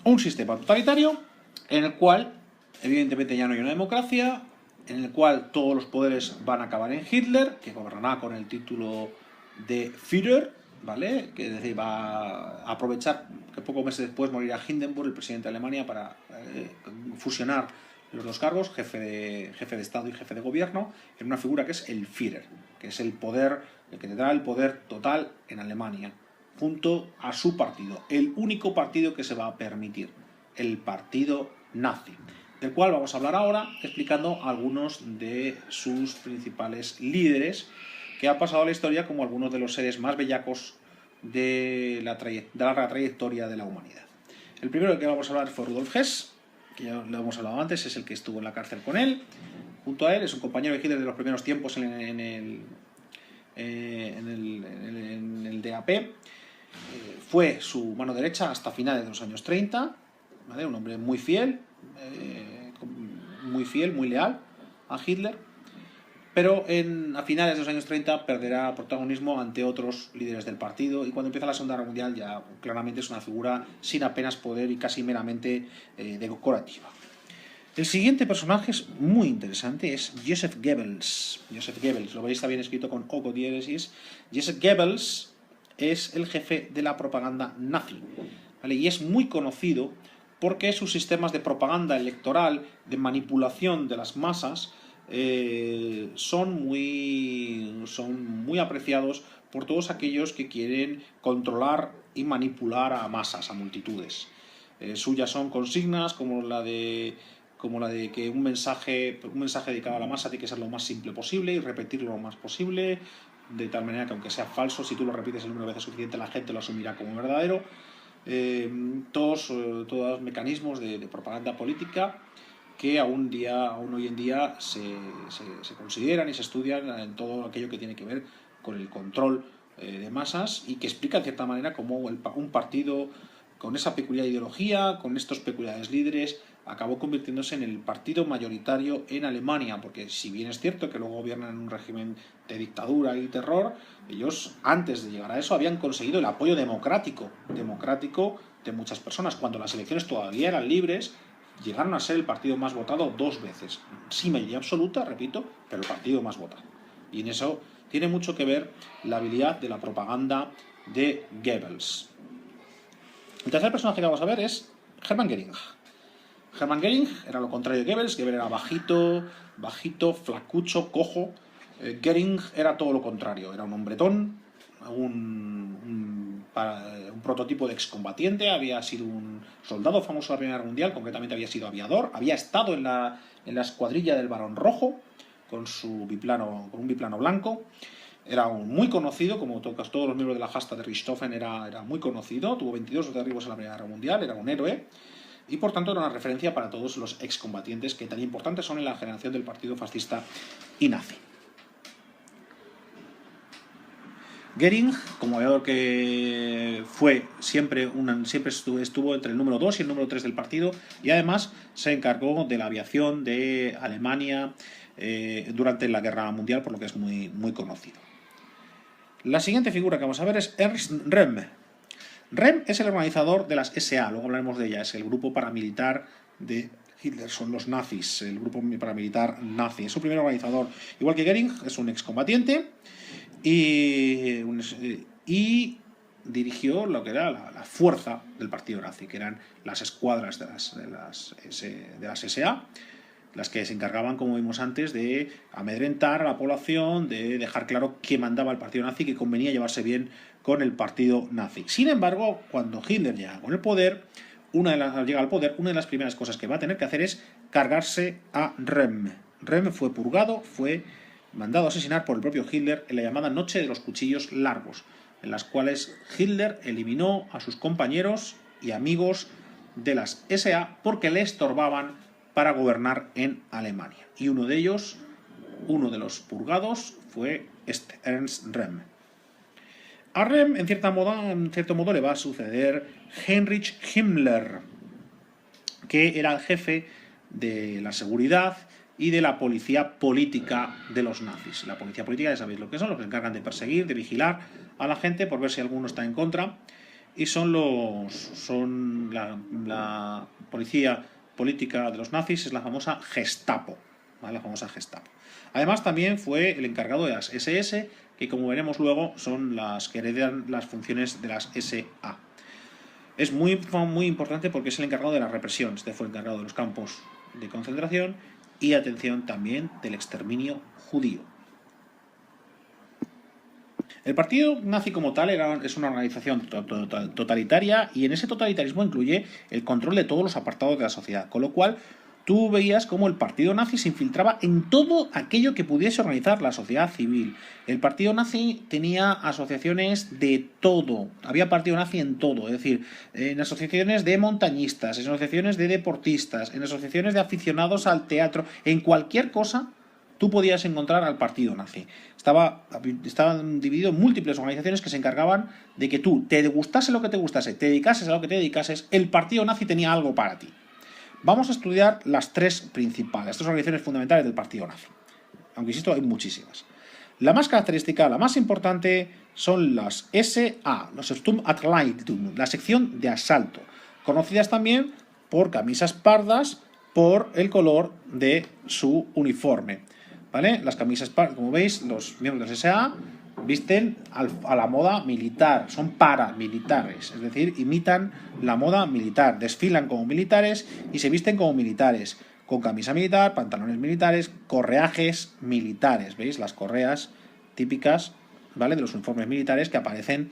un sistema totalitario en el cual, evidentemente, ya no hay una democracia, en el cual todos los poderes van a acabar en Hitler, que gobernará con el título de Führer, ¿vale? Que es decir, va a aprovechar que pocos meses después morirá Hindenburg, el presidente de Alemania, para fusionar los dos cargos, jefe de Estado y jefe de gobierno, en una figura que es el Führer, que es el poder, el que tendrá el poder total en Alemania, junto a su partido, el único partido que se va a permitir, el partido nazi, del cual vamos a hablar ahora, explicando algunos de sus principales líderes, que han pasado a la historia como algunos de los seres más bellacos de la larga trayectoria de la humanidad. El primero del que vamos a hablar fue Rudolf Hess, que ya lo hemos hablado antes, es el que estuvo en la cárcel con él. Junto a él, es un compañero de Hitler de los primeros tiempos en el DAP. Fue su mano derecha hasta finales de los años 30, ¿vale? Un hombre muy fiel, muy leal a Hitler, pero a finales de los años 30 perderá protagonismo ante otros líderes del partido, y cuando empieza la Segunda Guerra Mundial ya claramente es una figura sin apenas poder y casi meramente decorativa. El siguiente personaje es muy interesante, es Joseph Goebbels. Joseph Goebbels, lo veis, está bien escrito con O con diéresis. Joseph Goebbels es el jefe de la propaganda nazi, ¿vale? Y es muy conocido porque sus sistemas de propaganda electoral, de manipulación de las masas, son muy apreciados por todos aquellos que quieren controlar y manipular a masas, a multitudes. Suyas son consignas como la de que un mensaje dedicado a la masa tiene que ser lo más simple posible y repetirlo lo más posible, de tal manera que aunque sea falso, si tú lo repites el número de veces suficiente, la gente lo asumirá como verdadero. Todos mecanismos de propaganda política que aún hoy en día se consideran y se estudian en todo aquello que tiene que ver con el control de masas, y que explica de cierta manera cómo un partido con esa peculiar ideología, con estos peculiares líderes, acabó convirtiéndose en el partido mayoritario en Alemania, porque si bien es cierto que luego gobiernan en un régimen de dictadura y terror, ellos antes de llegar a eso habían conseguido el apoyo democrático de muchas personas. Cuando las elecciones todavía eran libres, llegaron a ser el partido más votado 2 veces, sin mayoría absoluta, repito, pero el partido más votado. Y en eso tiene mucho que ver la habilidad de la propaganda de Goebbels. El tercer personaje que vamos a ver es Hermann Göring. Hermann Göring era lo contrario de Goebbels. Goebbels era bajito, flacucho, cojo. Göring era todo lo contrario, era un hombretón, un prototipo de excombatiente, había sido un soldado famoso de la Primera Guerra Mundial, concretamente había sido aviador, había estado en la escuadrilla del Barón Rojo con un biplano blanco. Era muy conocido, como todos los miembros de la Hasta de Richthofen, era muy conocido, tuvo 22 derribos en la Primera Guerra Mundial, era un héroe, y por tanto era una referencia para todos los excombatientes que tan importantes son en la generación del partido fascista y nazi. Göring, como aviador que fue, siempre estuvo entre el número 2 y el número 3 del partido, y además se encargó de la aviación de Alemania durante la Guerra Mundial, por lo que es muy, muy conocido. La siguiente figura que vamos a ver es Ernst Röhm. Röhm es el organizador de las SA, luego hablaremos de ella, es el grupo paramilitar de Hitler, son los nazis, el grupo paramilitar nazi. Es su primer organizador, igual que Göring, es un excombatiente y dirigió lo que era la fuerza del partido nazi, que eran las escuadras de las SA, las que se encargaban, como vimos antes, de amedrentar a la población, de dejar claro que mandaba el partido nazi, que convenía llevarse bien con el partido nazi. Sin embargo, cuando Hitler llega al poder, una de las primeras cosas que va a tener que hacer es cargarse a Röhm. Röhm fue purgado, fue mandado a asesinar por el propio Hitler en la llamada Noche de los Cuchillos Largos, en las cuales Hitler eliminó a sus compañeros y amigos de las SA porque le estorbaban para gobernar en Alemania. Y uno de los purgados, fue Ernst Röhm. A Röhm, en cierto modo, le va a suceder Heinrich Himmler, que era el jefe de la seguridad y de la policía política de los nazis. La policía política, ya sabéis lo que son, los que se encargan de perseguir, de vigilar a la gente por ver si alguno está en contra. y son la policía política de los nazis, es la famosa Gestapo, ¿vale? La famosa Gestapo. Además también fue el encargado de las SS, que como veremos luego son las que heredan las funciones de las SA. Es muy importante porque es el encargado de la represión. Este fue el encargado de los campos de concentración y, atención, también del exterminio judío. El partido nazi como tal es una organización totalitaria, y en ese totalitarismo incluye el control de todos los apartados de la sociedad, con lo cual tú veías cómo el partido nazi se infiltraba en todo aquello que pudiese organizar la sociedad civil. El partido nazi tenía asociaciones de todo, había partido nazi en todo, es decir, en asociaciones de montañistas, en asociaciones de deportistas, en asociaciones de aficionados al teatro, en cualquier cosa tú podías encontrar al partido nazi. Estaban divididos en múltiples organizaciones que se encargaban de que tú, te gustase lo que te gustase, te dedicases a lo que te dedicases, el partido nazi tenía algo para ti. Vamos a estudiar las tres principales, estas organizaciones fundamentales del partido nazi. Aunque insisto, hay muchísimas. La más característica, la más importante, son las SA, los Sturmabteilung, la sección de asalto, conocidas también por camisas pardas, por el color de su uniforme, ¿vale? Las camisas pardas, como veis, los miembros de las SA visten a la moda militar, son paramilitares, es decir, imitan la moda militar, desfilan como militares y se visten como militares, con camisa militar, pantalones militares, correajes militares, ¿veis? Las correas típicas, ¿vale?, de los uniformes militares que aparecen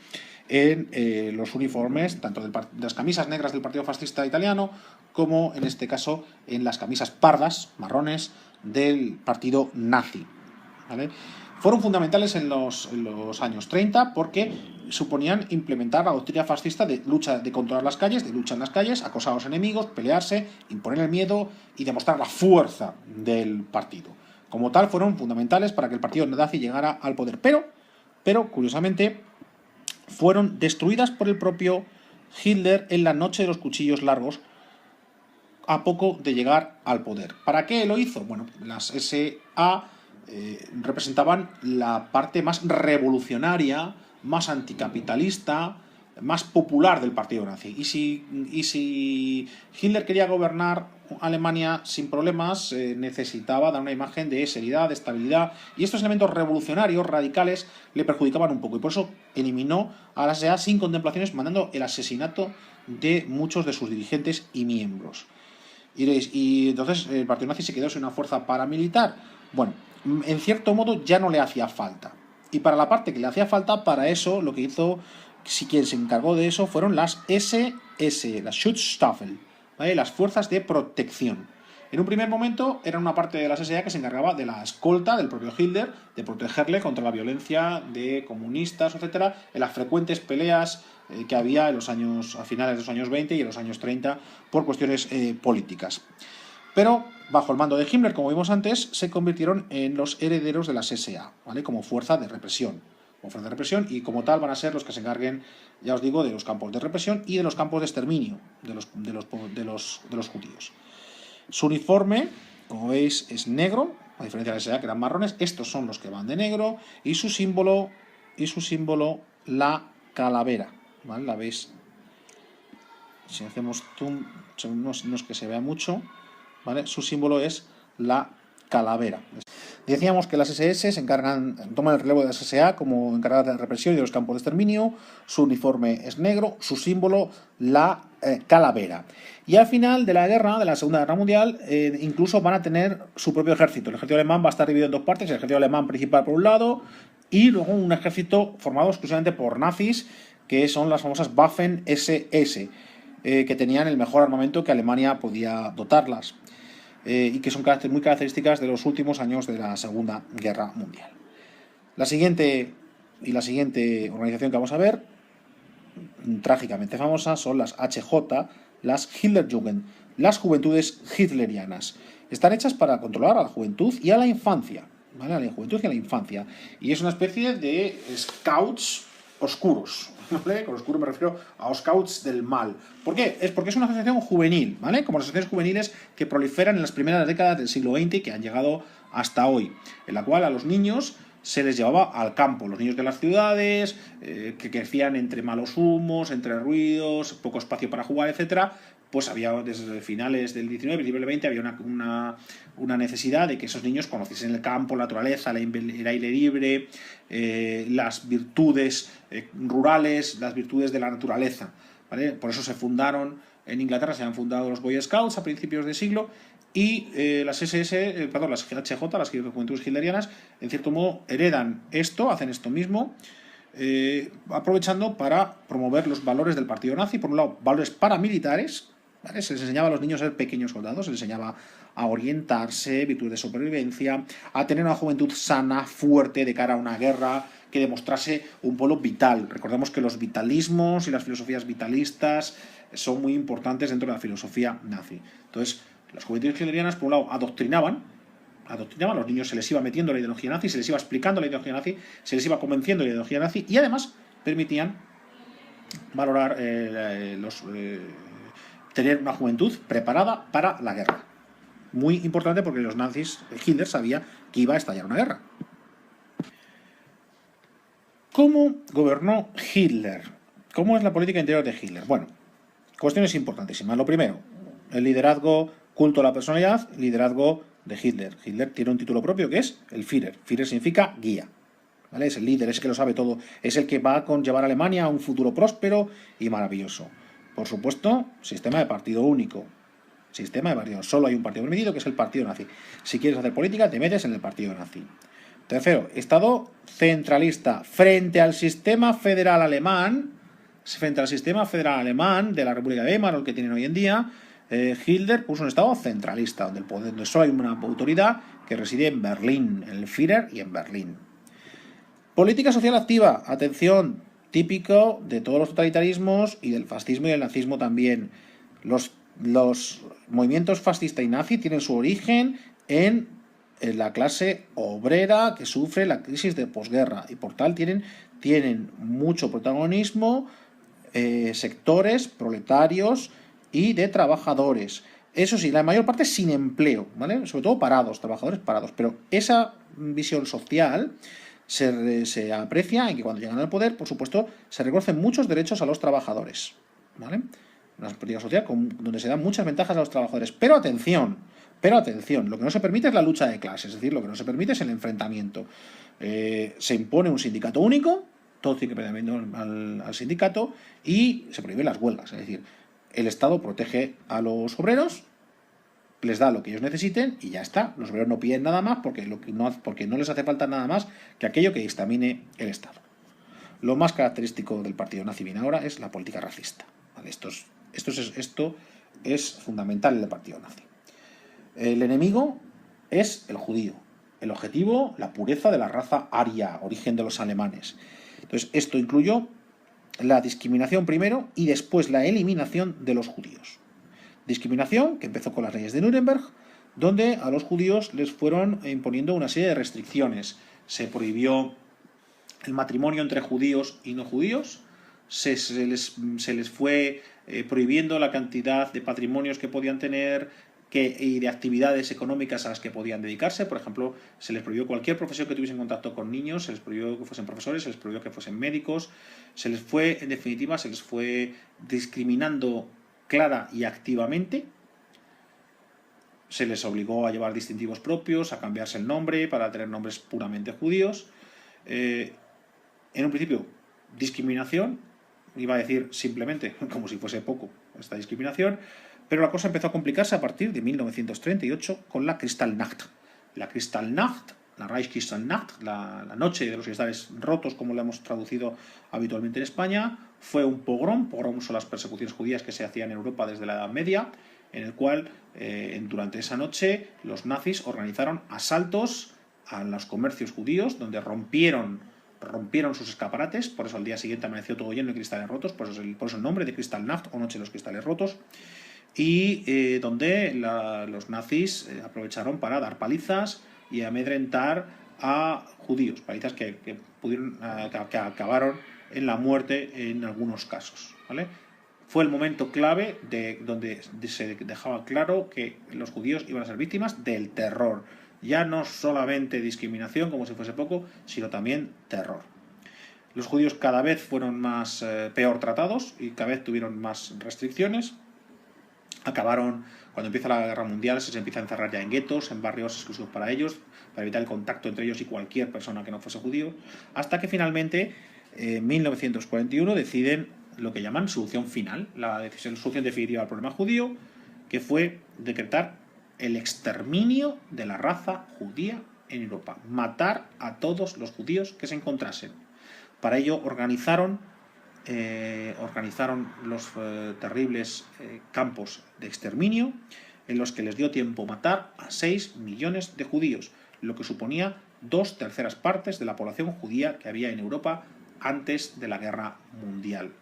en los uniformes, tanto de las camisas negras del Partido Fascista Italiano, como en este caso en las camisas pardas, marrones, del partido nazi, ¿vale? Fueron fundamentales en los años 30 porque suponían implementar la doctrina fascista de lucha, de controlar las calles, de lucha en las calles, acosar a los enemigos, pelearse, imponer el miedo y demostrar la fuerza del partido. Como tal, fueron fundamentales para que el partido nazi llegara al poder. Pero curiosamente, fueron destruidas por el propio Hitler en la noche de los cuchillos largos, a poco de llegar al poder. ¿Para qué lo hizo? Bueno, las SA representaban la parte más revolucionaria, más anticapitalista, más popular del partido nazi. Y si Hitler quería gobernar Alemania sin problemas, necesitaba dar una imagen de seriedad, de estabilidad, y estos elementos revolucionarios, radicales, le perjudicaban un poco, y por eso eliminó a la SA sin contemplaciones, mandando el asesinato de muchos de sus dirigentes y miembros. Y entonces el partido nazi se quedó sin una fuerza paramilitar. Bueno, en cierto modo ya no le hacía falta. Y para la parte que le hacía falta, para eso lo que hizo, si quien se encargó de eso, fueron las SS, las Schutzstaffel, ¿vale?, las fuerzas de protección. En un primer momento era una parte de la SA que se encargaba de la escolta del propio Hitler, de protegerle contra la violencia de comunistas, etcétera, en las frecuentes peleas que había en los años, a finales de los años 20 y en los años 30 por cuestiones políticas. Pero bajo el mando de Himmler, como vimos antes, se convirtieron en los herederos de las SA, ¿vale?, como fuerza de represión. Y como tal van a ser los que se encarguen, ya os digo, de los campos de represión y de los campos de exterminio de los judíos. Su uniforme, como veis, es negro, a diferencia de la SA, que eran marrones. Estos son los que van de negro, y su símbolo, la calavera, ¿vale? La veis. Si hacemos zoom, no es que se vea mucho, ¿vale? Su símbolo es la calavera. Decíamos que las SS toman el relevo de las SA como encargadas de la represión y de los campos de exterminio. Su uniforme es negro, su símbolo la calavera. Y al final de la guerra, de la Segunda Guerra Mundial, incluso van a tener su propio ejército. El ejército alemán va a estar dividido en dos partes: el ejército alemán principal por un lado y luego un ejército formado exclusivamente por nazis, que son las famosas Waffen-SS, que tenían el mejor armamento que Alemania podía dotarlas. Y que son muy características de los últimos años de la Segunda Guerra Mundial. La siguiente organización que vamos a ver, trágicamente famosa, son las HJ, las Hitlerjugend, las juventudes hitlerianas. Están hechas para controlar a la juventud y a la infancia, ¿vale? A la juventud y a la infancia. Y es una especie de scouts oscuros, ¿vale? Con oscuro me refiero a scouts del mal. ¿Por qué? Porque es una asociación juvenil, ¿vale? Como las asociaciones juveniles que proliferan en las primeras décadas del siglo XX y que han llegado hasta hoy, en la cual a los niños se les llevaba al campo. Los niños de las ciudades, que crecían entre malos humos, entre ruidos, poco espacio para jugar, etcétera, pues había desde finales del 19, principios del 20, había una necesidad de que esos niños conociesen el campo, la naturaleza, el aire libre, las virtudes rurales, las virtudes de la naturaleza, ¿vale? Por eso se fundaron, en Inglaterra se han fundado los Boy Scouts a principios de siglo, y las las HJ, las Juventudes Hitlerianas, en cierto modo heredan esto, hacen esto mismo, aprovechando para promover los valores del partido nazi. Por un lado, valores paramilitares, ¿vale? Se les enseñaba a los niños a ser pequeños soldados, se les enseñaba a orientarse, virtudes de supervivencia, a tener una juventud sana, fuerte, de cara a una guerra, que demostrase un pueblo vital. Recordemos que los vitalismos y las filosofías vitalistas son muy importantes dentro de la filosofía nazi. Entonces, las juventudes hitlerianas, por un lado, adoctrinaban, a los niños se les iba metiendo la ideología nazi, se les iba explicando la ideología nazi, se les iba convenciendo de la ideología nazi, y además permitían valorar tener una juventud preparada para la guerra. Muy importante porque los nazis, Hitler sabía que iba a estallar una guerra. ¿Cómo gobernó Hitler? ¿Cómo es la política interior de Hitler? Bueno, cuestiones importantísimas. Lo primero, el liderazgo, culto a la personalidad, liderazgo de Hitler. Hitler tiene un título propio que es el Führer. Führer significa guía, ¿vale? Es el líder, es el que lo sabe todo, es el que va a llevar a Alemania a un futuro próspero y maravilloso. Por supuesto, sistema de partido único. Sistema de partido. Solo hay un partido permitido, que es el partido nazi. Si quieres hacer política, te metes en el partido nazi. Tercero, Estado centralista frente al sistema federal alemán. Frente al sistema federal alemán de la República de Weimar, el que tienen hoy en día, Hitler puso un Estado centralista, donde solo hay una autoridad que reside en Berlín, en el Führer y en Berlín. Política social activa, atención, típico de todos los totalitarismos y del fascismo y del nazismo también. Los movimientos fascista y nazi tienen su origen en la clase obrera que sufre la crisis de posguerra, y por tal tienen mucho protagonismo sectores proletarios y de trabajadores. Eso sí, la mayor parte sin empleo, ¿vale? Sobre todo parados, trabajadores parados. Pero esa visión social se aprecia en que cuando llegan al poder, por supuesto, se reconocen muchos derechos a los trabajadores, ¿vale? Una política social donde se dan muchas ventajas a los trabajadores. Pero atención, lo que no se permite es la lucha de clases, es decir, lo que no se permite es el enfrentamiento. Se impone un sindicato único, todo tiene que pedir al sindicato, y se prohíben las huelgas. Es decir, el Estado protege a los obreros, les da lo que ellos necesiten y ya está. Los obreros no piden nada más porque no les hace falta nada más que aquello que dictamine el Estado. Lo más característico del partido nazi bien ahora es la política racista, ¿vale? Esto es fundamental en el partido nazi. El enemigo es el judío. El objetivo, la pureza de la raza aria, origen de los alemanes. Entonces, esto incluyó la discriminación primero y después la eliminación de los judíos. Discriminación que empezó con las leyes de Nuremberg, donde a los judíos les fueron imponiendo una serie de restricciones. Se prohibió el matrimonio entre judíos y no judíos, se les fue prohibiendo la cantidad de patrimonios que podían tener y de actividades económicas a las que podían dedicarse. Por ejemplo, se les prohibió cualquier profesión que tuviesen contacto con niños, se les prohibió que fuesen profesores, se les prohibió que fuesen médicos, en definitiva, se les fue discriminando clara y activamente. Se les obligó a llevar distintivos propios, a cambiarse el nombre para tener nombres puramente judíos. En un principio, discriminación, iba a decir simplemente, como si fuese poco, esta discriminación, pero la cosa empezó a complicarse a partir de 1938 con la Kristallnacht. La Kristallnacht, la Reichskristallnacht, la noche de los cristales rotos, como la hemos traducido habitualmente en España, fue un pogrom. Pogrom son las persecuciones judías que se hacían en Europa desde la Edad Media, en el cual durante esa noche los nazis organizaron asaltos a los comercios judíos, donde rompieron sus escaparates. Por eso al día siguiente amaneció todo lleno de cristales rotos, por eso el nombre de Kristallnacht o Noche de los Cristales Rotos, y donde los nazis aprovecharon para dar palizas y amedrentar a judíos, palizas que acabaron en la muerte en algunos casos, ¿vale? Fue el momento clave donde se dejaba claro que los judíos iban a ser víctimas del terror, ya no solamente discriminación, como si fuese poco, sino también terror. Los judíos cada vez fueron más peor tratados y cada vez tuvieron más restricciones. Acabaron, cuando empieza la Guerra Mundial, se empieza a encerrar ya en guetos, en barrios exclusivos para ellos, para evitar el contacto entre ellos y cualquier persona que no fuese judío, hasta que finalmente, en 1941, deciden lo que llaman solución final, la solución definitiva al problema judío, que fue decretar el exterminio de la raza judía en Europa, matar a todos los judíos que se encontrasen. Para ello organizaron los terribles campos de exterminio, en los que les dio tiempo matar a 6 millones de judíos, lo que suponía 2/3 partes de la población judía que había en Europa antes de la Guerra Mundial.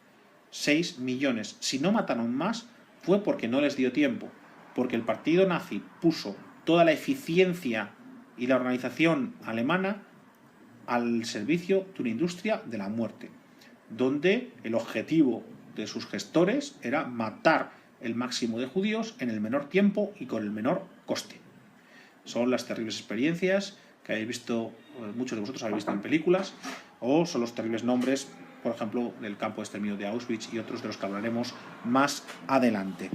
6 millones. Si no mataron más, fue porque no les dio tiempo, porque el partido nazi puso toda la eficiencia y la organización alemana al servicio de una industria de la muerte, donde el objetivo de sus gestores era matar el máximo de judíos en el menor tiempo y con el menor coste. Son las terribles experiencias que habéis visto, muchos de vosotros habéis visto en películas, o son los terribles nombres, por ejemplo, del campo de exterminio de Auschwitz y otros de los que hablaremos más adelante.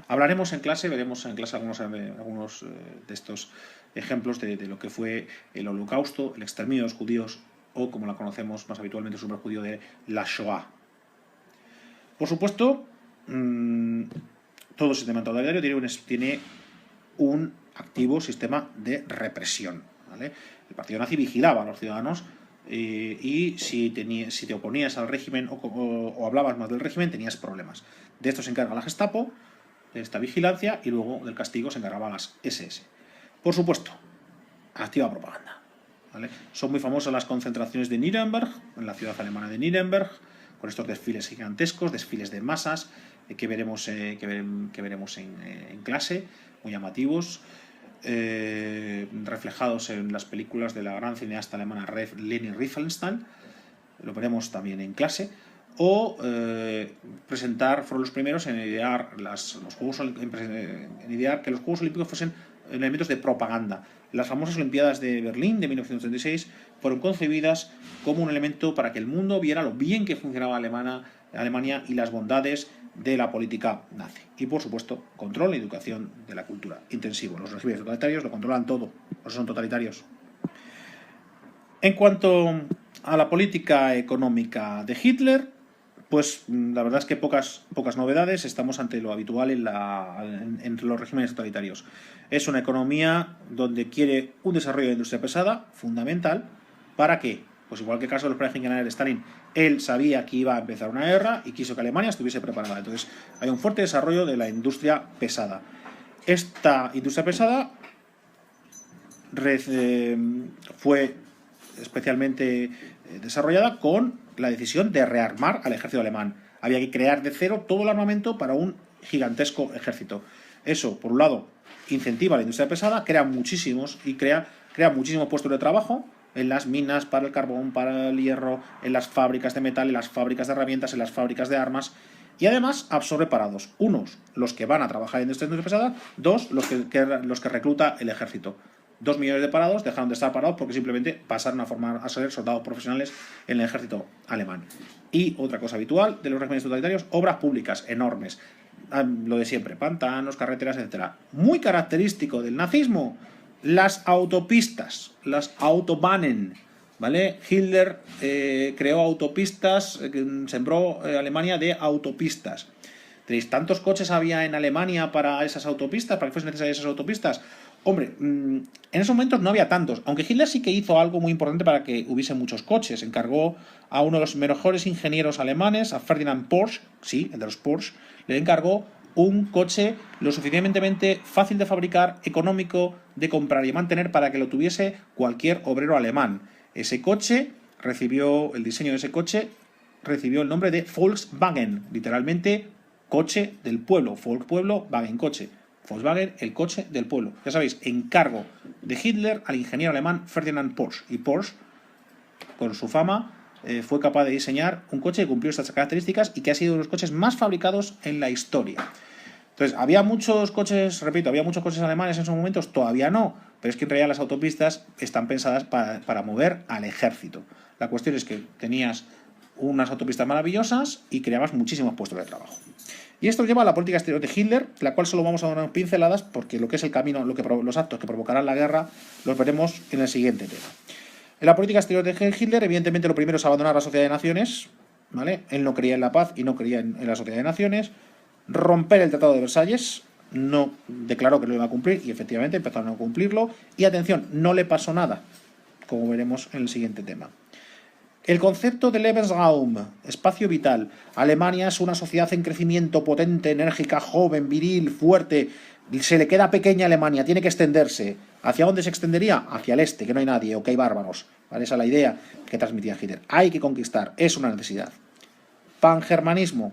Hablaremos en clase, veremos en clase algunos de estos ejemplos de lo que fue el Holocausto, el exterminio de los judíos, o como la conocemos más habitualmente, el superjudío de la Shoah. Por supuesto, todo sistema totalitario tiene un activo sistema de represión, ¿vale? El partido nazi vigilaba a los ciudadanos y si te oponías al régimen o hablabas más del régimen, tenías problemas. De esto se encarga la Gestapo, de esta vigilancia, y luego del castigo se encargaban las SS. Por supuesto, activa propaganda, ¿vale? Son muy famosas las concentraciones de Nuremberg, en la ciudad alemana de Nuremberg, con estos desfiles gigantescos, desfiles de masas que veremos en clase, muy llamativos, reflejados en las películas de la gran cineasta alemana Leni Riefenstahl, lo veremos también en clase. O fueron los primeros en idear que los Juegos Olímpicos fuesen elementos de propaganda. Las famosas Olimpiadas de Berlín de 1936 fueron concebidas como un elemento para que el mundo viera lo bien que funcionaba Alemania y las bondades de la política nazi. Y por supuesto, control y educación de la cultura intensivo. Los regímenes totalitarios lo controlan todo, por eso son totalitarios. En cuanto a la política económica de Hitler, pues la verdad es que pocas novedades. Estamos ante lo habitual entre los regímenes totalitarios. Es una economía donde quiere un desarrollo de industria pesada, fundamental. ¿Para qué? Pues igual que el caso del plan general de Stalin, él sabía que iba a empezar una guerra y quiso que Alemania estuviese preparada. Entonces hay un fuerte desarrollo de la industria pesada. Esta industria pesada fue especialmente desarrollada con la decisión de rearmar al ejército alemán. Había que crear de cero todo el armamento para un gigantesco ejército. Eso, por un lado, incentiva la industria pesada, crea muchísimos puestos de trabajo en las minas, para el carbón, para el hierro, en las fábricas de metal, en las fábricas de herramientas, en las fábricas de armas, y además absorbe parados. Unos, los que van a trabajar en esta industria pesada; dos, los que recluta el ejército. 2 millones de parados dejaron de estar parados porque simplemente pasaron a ser soldados profesionales en el ejército alemán. Y otra cosa habitual de los regímenes totalitarios: obras públicas enormes. Lo de siempre, pantanos, carreteras, etc. Muy característico del nazismo, las autopistas, las Autobahnen, ¿vale? Hitler creó autopistas, sembró Alemania de autopistas. ¿Tantos coches había en Alemania para esas autopistas, para que fuesen necesarias esas autopistas? Hombre, en esos momentos no había tantos, aunque Hitler sí que hizo algo muy importante para que hubiese muchos coches. Encargó a uno de los mejores ingenieros alemanes, a Ferdinand Porsche, sí, el de los Porsche, le encargó un coche lo suficientemente fácil de fabricar, económico de comprar y mantener para que lo tuviese cualquier obrero alemán. El diseño de ese coche recibió el nombre de Volkswagen, literalmente coche del pueblo. Volk pueblo, Wagen coche. Volkswagen, el coche del pueblo. Ya sabéis, encargo de Hitler al ingeniero alemán Ferdinand Porsche. Y Porsche, con su fama, fue capaz de diseñar un coche que cumplió estas características y que ha sido uno de los coches más fabricados en la historia. Entonces, ¿había muchos coches, repito, había muchos coches alemanes en esos momentos? Todavía no, pero es que en realidad las autopistas están pensadas para mover al ejército. La cuestión es que tenías unas autopistas maravillosas y creabas muchísimos puestos de trabajo. Y esto lleva a la política exterior de Hitler, la cual solo vamos a dar unas pinceladas porque lo que es el camino, los actos que provocarán la guerra, los veremos en el siguiente tema. En la política exterior de Hitler, evidentemente, lo primero es abandonar la Sociedad de Naciones, ¿vale? Él no creía en la paz y no creía en la Sociedad de Naciones. Romper el Tratado de Versalles, no declaró que lo iba a cumplir y efectivamente empezó a no cumplirlo. Y atención, no le pasó nada, como veremos en el siguiente tema. El concepto de Lebensraum, espacio vital. Alemania es una sociedad en crecimiento, potente, enérgica, joven, viril, fuerte. Se le queda pequeña Alemania, tiene que extenderse. ¿Hacia dónde se extendería? Hacia el este, que no hay nadie o que hay bárbaros. ¿Vale? Esa es la idea que transmitía Hitler. Hay que conquistar, es una necesidad. Pangermanismo.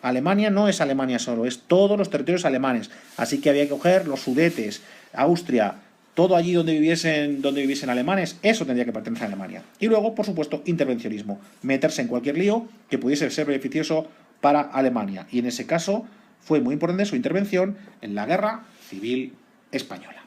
Alemania no es Alemania solo, es todos los territorios alemanes. Así que había que coger los Sudetes, Austria, todo allí donde viviesen alemanes, eso tendría que pertenecer a Alemania. Y luego, por supuesto, intervencionismo. Meterse en cualquier lío que pudiese ser beneficioso para Alemania. Y en ese caso fue muy importante su intervención en la Guerra Civil Española.